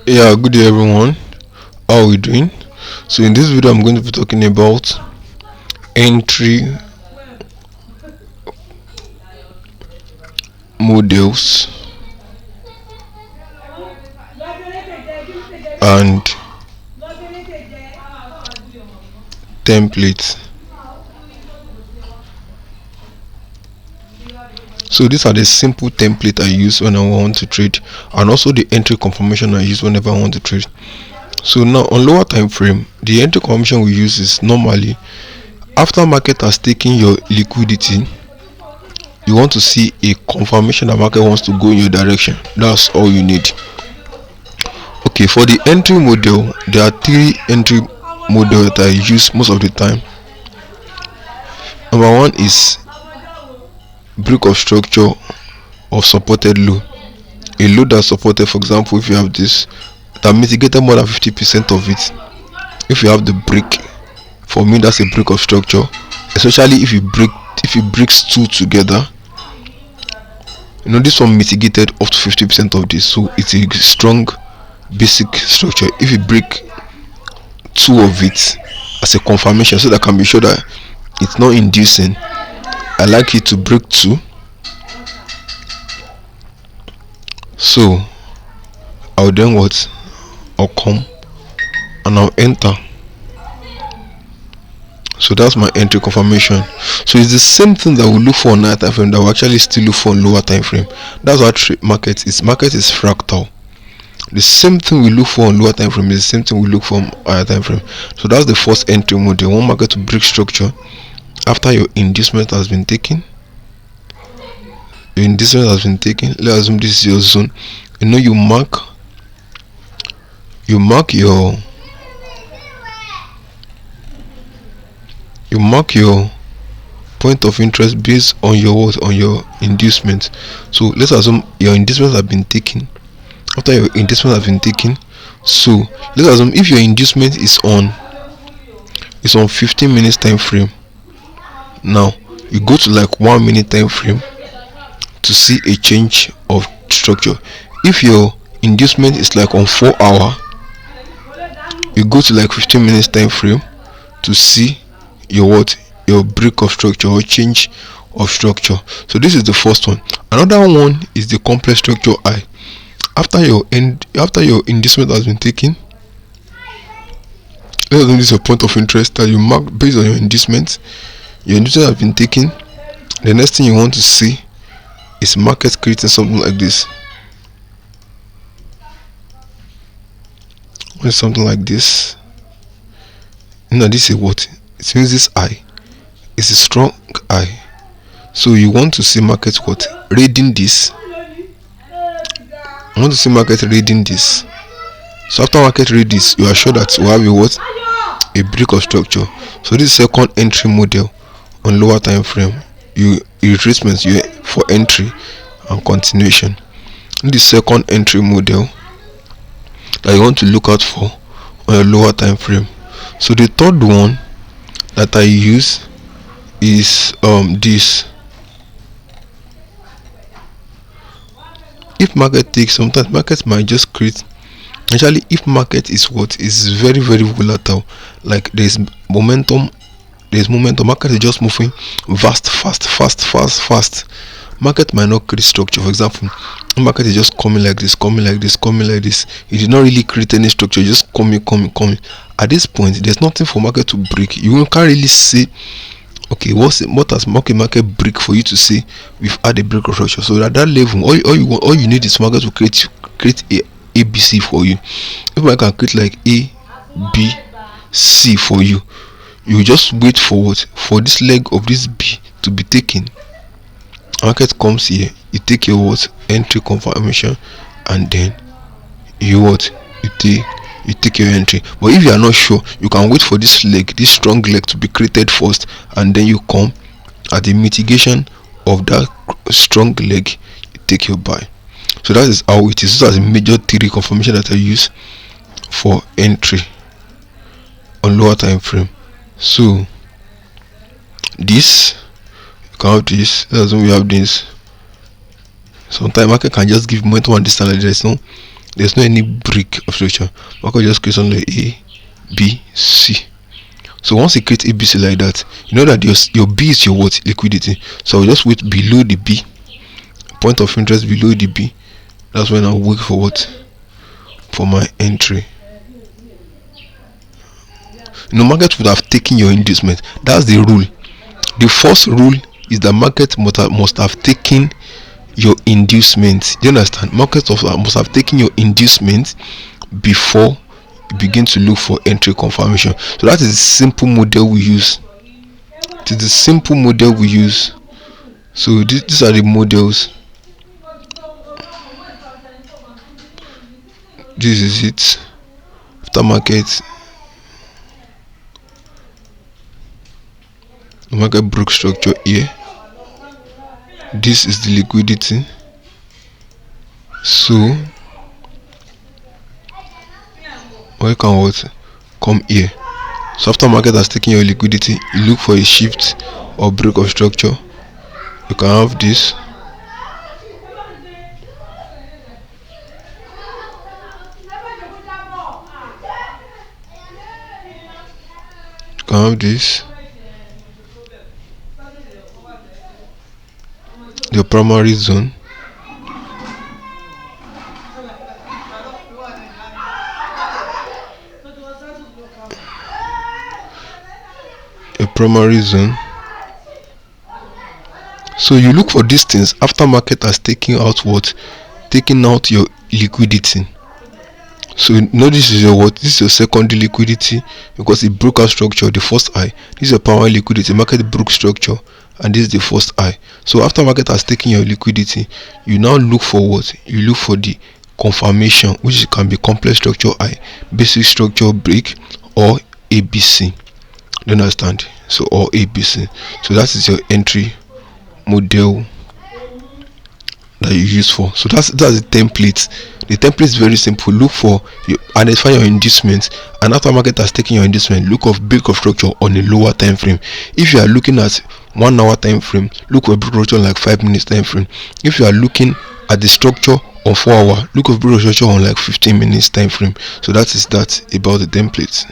Yeah, good day everyone. How are we doing? So in this video I'm going to be talking about entry models and templates. So these are the simple template I use when I want to trade, and also the entry confirmation I use whenever I want to trade. So now on lower time frame, the entry confirmation we use is normally after market has taken your liquidity, you want to see a confirmation that market wants to go in your direction. That's all you need. Okay, for the entry model, there are three entry model that I use most of the time. Number one is break of structure of supported low. A low that's supported, for example, if you have this that mitigated more than 50% of it, if you have the break, for me that's a break of structure, especially if it breaks two together. This one mitigated up to 50% of this, so it's a strong basic structure. If you break two of it as a confirmation, so that I can be sure that it's not inducing, I like it to break two. So I'll then what? I'll come and I'll enter. So that's my entry confirmation. So it's the same thing that we look for on higher time frame that we actually still look for on lower time frame. That's what market is. Market is fractal. The same thing we look for on lower time frame is the same thing we look for on higher time frame. So that's the first entry model. One market to break structure after your inducement has been taken. Your inducement has been taken. Let's assume this is your zone. You mark your point of interest based on your inducement. So let's assume your inducement has been taken. After your inducement has been taken, so let's assume if your inducement is on 15 minutes time frame, now you go to like 1 minute time frame to see a change of structure. If your inducement is like on 4 hour, you go to like 15 minutes time frame to see your break of structure or change of structure. So this is the first one. Another one is the complex structure I. After your inducement has been taken, let's assume this is your point of interest that you mark based on your inducement. Your inducement has been taken. The next thing you want to see is market creating something like this. When something like this, this is what it means. This I is a strong I, so you want to see market reading this. I want to see market reading this. So after market read this, you are sure that you have a break of structure. So this is second entry model on lower time frame. Retracements for entry and continuation. This is second entry model that you want to look out for on a lower time frame. So the third one that I use is this. If market takes, sometimes markets might just create. Actually, if market is very very volatile, like there's momentum, market is just moving fast. Market might not create structure. For example, market is just coming like this. It did not really create any structure, just coming. At this point, there's nothing for market to break. You can't really say, okay, what has market break for you to say we've had a break of structure. So at that level, all you need is market to create a ABC for you. If I can create like A, B, C for you, you just wait for this leg of this B to be taken. Market comes here, you take your entry confirmation, and then you take your entry. But if you are not sure, you can wait for this strong leg to be created first, and then you come at the mitigation of that strong leg, you take your buy. So that is how it is. This is a major three confirmation that I use for entry on lower time frame. So this, you can have this. That's when we have this. Sometimes market can just give momentum and this, and there is no There's no any break of structure. Market just creates on like A, B, C. So once it creates ABC like that, you know that your B is your what? Liquidity. So I'll just wait below the B, point of interest below the B. That's when I'll wait for what? For my entry. No, market would have taken your inducement. That's the rule. The first rule is that market must have taken your inducement. Do you understand? Market must have taken your inducement before you begin to look for entry confirmation. So that is the simple model we use. It is the simple model we use. So these are the models. This is it. After market broke structure here. This is the liquidity. So we can what? Come here. So after market has taken your liquidity, you look for a shift or break of structure. You can have this. You can have this. The primary zone. A primary zone. So you look for these things after market has taken out what? Taking out your liquidity. So notice this is your what? This is your secondary liquidity because it broke out structure, the first eye. This is your primary liquidity. Market broke structure, and this is the first eye. So after market has taken your liquidity, you now look for what? You look for the confirmation, which can be complex structure eye, basic structure break, or ABC. Do you understand? So or ABC. So that is your entry model that you use for. So that's the template. The template is very simple. Look for you identify your inducement, and after market has taken your inducement, look of break of structure on a lower time frame. If you are looking at 1 hour time frame, look for break of structure on like 5 minutes time frame. If you are looking at the structure on 4 hour, look for break of structure on like 15 minutes time frame. So that is that about the template.